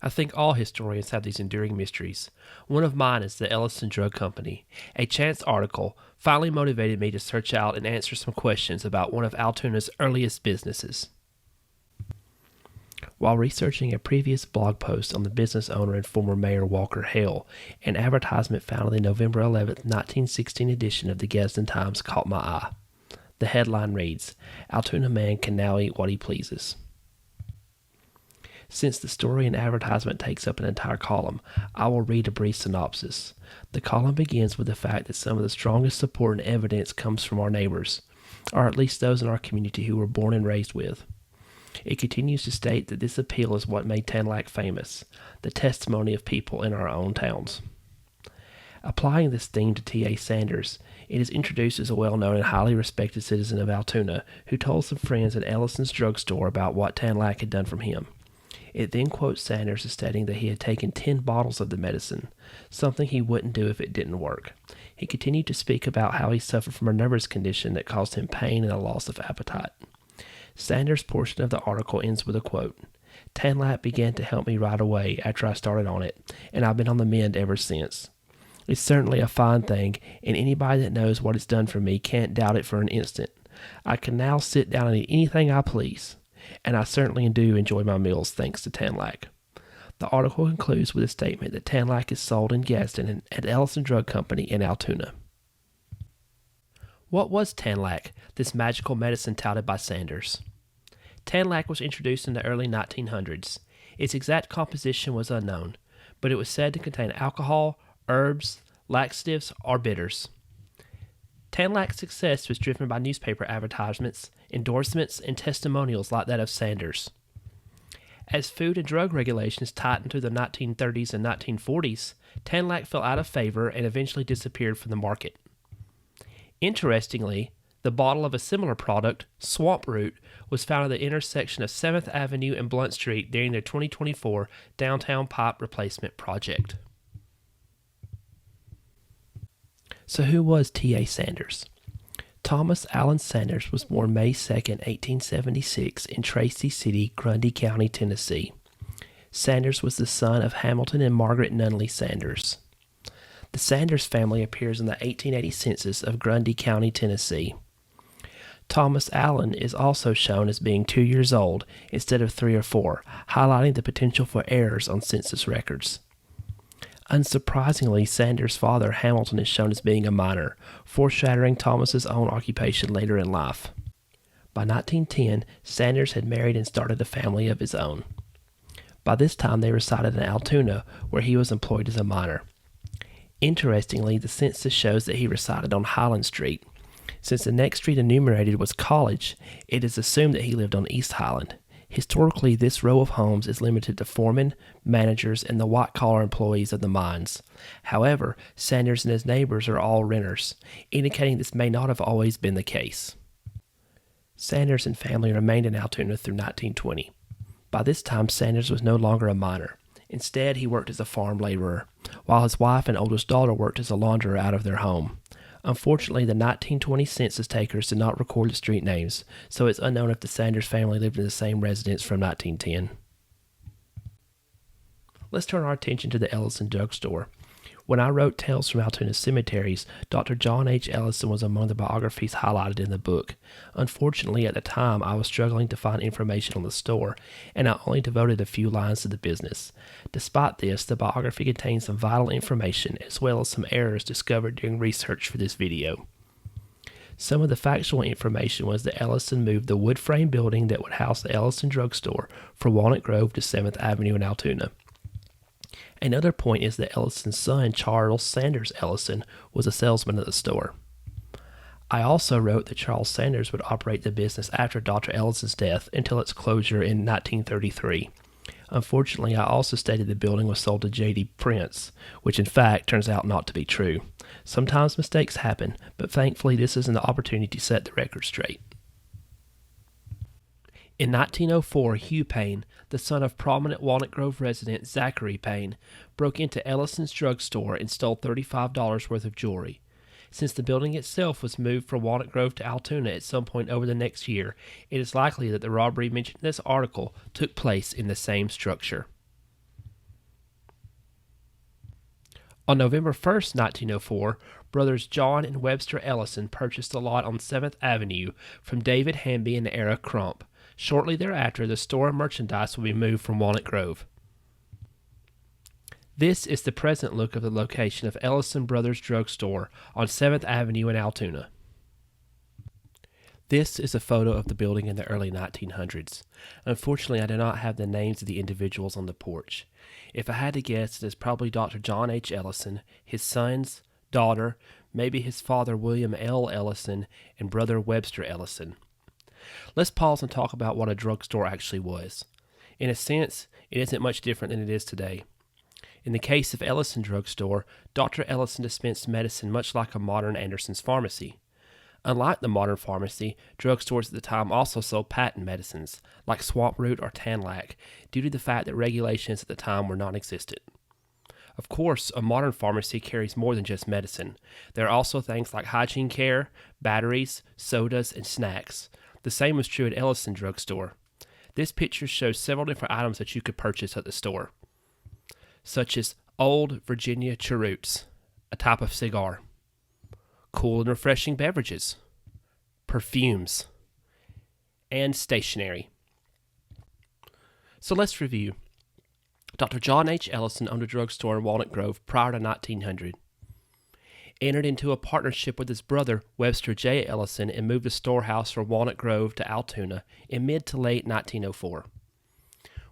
I think all historians have these enduring mysteries. One of mine is the Ellison Drug Company. A chance article finally motivated me to search out and answer some questions about one of Altoona's earliest businesses. While researching a previous blog post on the business owner and former mayor Walker Hale, an advertisement found in the November 11, 1916 edition of the Gadsden Times caught my eye. The headline reads, "Altoona man can now eat what he pleases." Since the story and advertisement takes up an entire column, I will read a brief synopsis. The column begins with the fact that some of the strongest support and evidence comes from our neighbors, or at least those in our community who were born and raised with. It continues to state that this appeal is what made Tanlac famous, the testimony of people in our own towns. Applying this theme to T.A. Sanders, it is introduced as a well-known and highly respected citizen of Altoona who told some friends at Ellison's drugstore about what Tanlac had done for him. It then quotes Sanders as stating that he had taken 10 bottles of the medicine, something he wouldn't do if it didn't work. He continued to speak about how he suffered from a nervous condition that caused him pain and a loss of appetite. Sanders' portion of the article ends with a quote, "Tanlac began to help me right away after I started on it, and I've been on the mend ever since. It's certainly a fine thing, and anybody that knows what it's done for me can't doubt it for an instant. I can now sit down and eat anything I please. And I certainly do enjoy my meals thanks to Tanlac." The article concludes with a statement that Tanlac is sold in Gadsden and at Ellison Drug Company in Altoona. What was Tanlac, this magical medicine touted by Sanders? Tanlac was introduced in the early 1900s. Its exact composition was unknown, but it was said to contain alcohol, herbs, laxatives, or bitters. Tanlac's success was driven by newspaper advertisements, endorsements, and testimonials like that of Sanders. As food and drug regulations tightened through the 1930s and 1940s, Tanlac fell out of favor and eventually disappeared from the market. Interestingly, the bottle of a similar product, Swamp Root, was found at the intersection of 7th Avenue and Blunt Street during their 2024 downtown pipe replacement project. So who was T.A. Sanders? Thomas Allen Sanders was born May 2, 1876 in Tracy City, Grundy County, Tennessee. Sanders was the son of Hamilton and Margaret Nunley Sanders. The Sanders family appears in the 1880 census of Grundy County, Tennessee. Thomas Allen is also shown as being 2 years old instead of 3 or 4, highlighting the potential for errors on census records. Unsurprisingly, Sanders' father, Hamilton, is shown as being a miner, foreshadowing Thomas's own occupation later in life. By 1910, Sanders had married and started a family of his own. By this time, they resided in Altoona, where he was employed as a miner. Interestingly, the census shows that he resided on Highland Street. Since the next street enumerated was College, it is assumed that he lived on East Highland. Historically, this row of homes is limited to foremen, managers, and the white-collar employees of the mines. However, Sanders and his neighbors are all renters, indicating this may not have always been the case. Sanders and family remained in Altoona through 1920. By this time, Sanders was no longer a miner. Instead, he worked as a farm laborer, while his wife and oldest daughter worked as a launderer out of their home. Unfortunately, the 1920 census takers did not record the street names, so it's unknown if the Sanders family lived in the same residence from 1910. Let's turn our attention to the Ellison Drugstore. When I wrote Tales from Altoona's Cemeteries, Dr. John H. Ellison was among the biographies highlighted in the book. Unfortunately, at the time, I was struggling to find information on the store, and I only devoted a few lines to the business. Despite this, the biography contains some vital information, as well as some errors discovered during research for this video. Some of the factual information was that Ellison moved the wood frame building that would house the Ellison Drugstore from Walnut Grove to 7th Avenue in Altoona. Another point is that Ellison's son, Charles Sanders Ellison, was a salesman at the store. I also wrote that Charles Sanders would operate the business after Dr. Ellison's death until its closure in 1933. Unfortunately, I also stated the building was sold to J.D. Prince, which in fact turns out not to be true. Sometimes mistakes happen, but thankfully this is an opportunity to set the record straight. In 1904, Hugh Payne, the son of prominent Walnut Grove resident Zachary Payne, broke into Ellison's drugstore and stole $35 worth of jewelry. Since the building itself was moved from Walnut Grove to Altoona at some point over the next year, it is likely that the robbery mentioned in this article took place in the same structure. On November 1st, 1904, brothers John and Webster Ellison purchased a lot on 7th Avenue from David Hamby and Era Crump. Shortly thereafter, the store and merchandise will be moved from Walnut Grove. This is the present look of the location of Ellison Brothers Drug Store on 7th Avenue in Altoona. This is a photo of the building in the early 1900s. Unfortunately, I do not have the names of the individuals on the porch. If I had to guess, it is probably Dr. John H. Ellison, his sons, daughter, maybe his father William L. Ellison, and brother Webster Ellison. Let's pause and talk about what a drugstore actually was. In a sense, it isn't much different than it is today. In the case of Ellison Drug Store, Dr. Ellison dispensed medicine much like a modern Anderson's pharmacy. Unlike the modern pharmacy, drugstores at the time also sold patent medicines, like swamp root or Tanlac, due to the fact that regulations at the time were non-existent. Of course, a modern pharmacy carries more than just medicine. There are also things like hygiene care, batteries, sodas, and snacks. The same was true at Ellison Drug Store. This picture shows several different items that you could purchase at the store, such as Old Virginia cheroots, a type of cigar, cool and refreshing beverages, perfumes, and stationery. So let's review. Dr. John H. Ellison owned a drugstore in Walnut Grove prior to 1900. Entered into a partnership with his brother, Webster J. Ellison, and moved the storehouse from Walnut Grove to Altoona in mid to late 1904.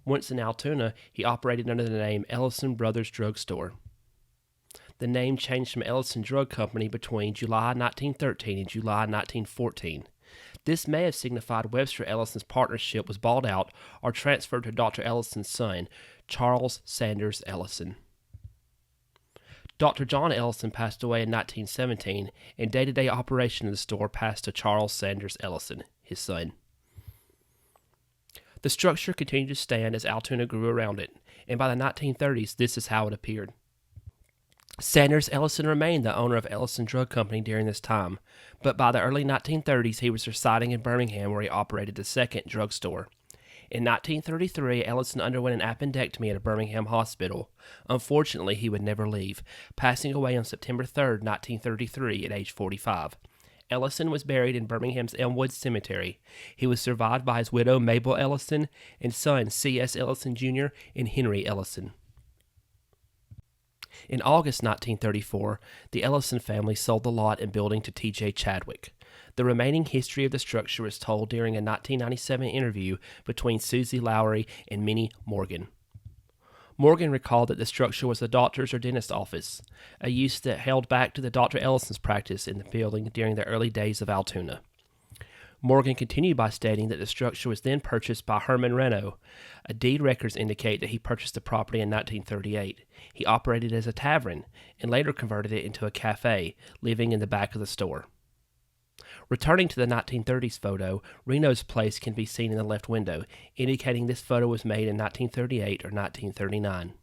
Once in Altoona, he operated under the name Ellison Brothers Drug Store. The name changed from Ellison Drug Company between July 1913 and July 1914. This may have signified Webster Ellison's partnership was bought out or transferred to Dr. Ellison's son, Charles Sanders Ellison. Dr. John Ellison passed away in 1917, and day-to-day operation of the store passed to Charles Sanders Ellison, his son. The structure continued to stand as Altoona grew around it, and by the 1930s, this is how it appeared. Sanders Ellison remained the owner of Ellison Drug Company during this time, but by the early 1930s, he was residing in Birmingham where he operated the second drugstore. In 1933, Ellison underwent an appendectomy at a Birmingham hospital. Unfortunately, he would never leave, passing away on September 3, 1933, at age 45. Ellison was buried in Birmingham's Elmwood Cemetery. He was survived by his widow, Mabel Ellison, and son, C.S. Ellison Jr. and Henry Ellison. In August 1934, the Ellison family sold the lot and building to T.J. Chadwick. The remaining history of the structure is told during a 1997 interview between Susie Lowry and Minnie Morgan. Morgan recalled that the structure was a doctor's or dentist's office, a use that held back to the Dr. Ellison's practice in the building during the early days of Altoona. Morgan continued by stating that the structure was then purchased by Herman Reno. A deed records indicate that he purchased the property in 1938. He operated as a tavern and later converted it into a cafe, living in the back of the store. Returning to the 1930s photo, Reno's place can be seen in the left window, indicating this photo was made in 1938 or 1939.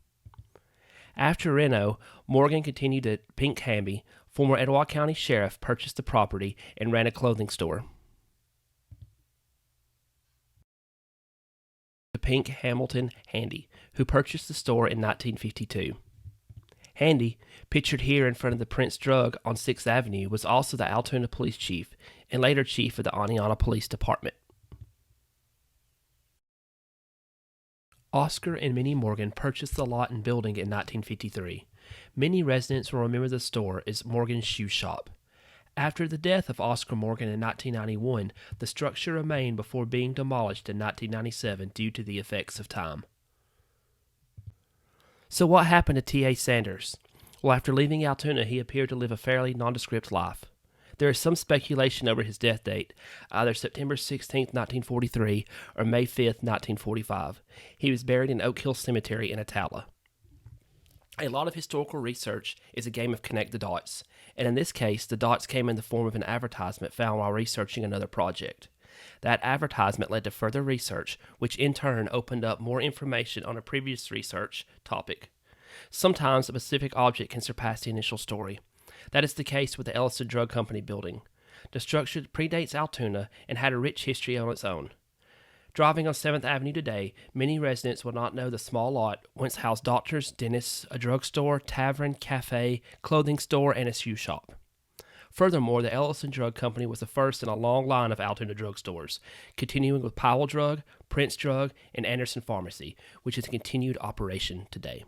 After Reno, Morgan continued to Pink Hamby, former Etowah County Sheriff, purchased the property and ran a clothing store. Pink Hamilton Handy, who purchased the store in 1952. Handy, pictured here in front of the Prince Drug on 6th Avenue, was also the Altoona police chief and later chief of the Aniana Police Department. Oscar and Minnie Morgan purchased the lot and building in 1953. Many residents will remember the store as Morgan's Shoe Shop. After the death of Oscar Morgan in 1991, the structure remained before being demolished in 1997 due to the effects of time. So what happened to T.A. Sanders? Well, after leaving Altoona, he appeared to live a fairly nondescript life. There is some speculation over his death date, either September 16, 1943 or May 5, 1945. He was buried in Oak Hill Cemetery in Atala. A lot of historical research is a game of connect the dots, and in this case, the dots came in the form of an advertisement found while researching another project. That advertisement led to further research, which in turn opened up more information on a previous research topic. Sometimes a specific object can surpass the initial story. That is the case with the Ellison Drug Company building. The structure predates Altoona and had a rich history on its own. Driving on 7th Avenue today, many residents will not know the small lot once housed doctors, dentists, a drugstore, tavern, cafe, clothing store, and a shoe shop. Furthermore, the Ellison Drug Company was the first in a long line of Altoona drugstores, continuing with Powell Drug, Prince Drug, and Anderson Pharmacy, which is in continued operation today.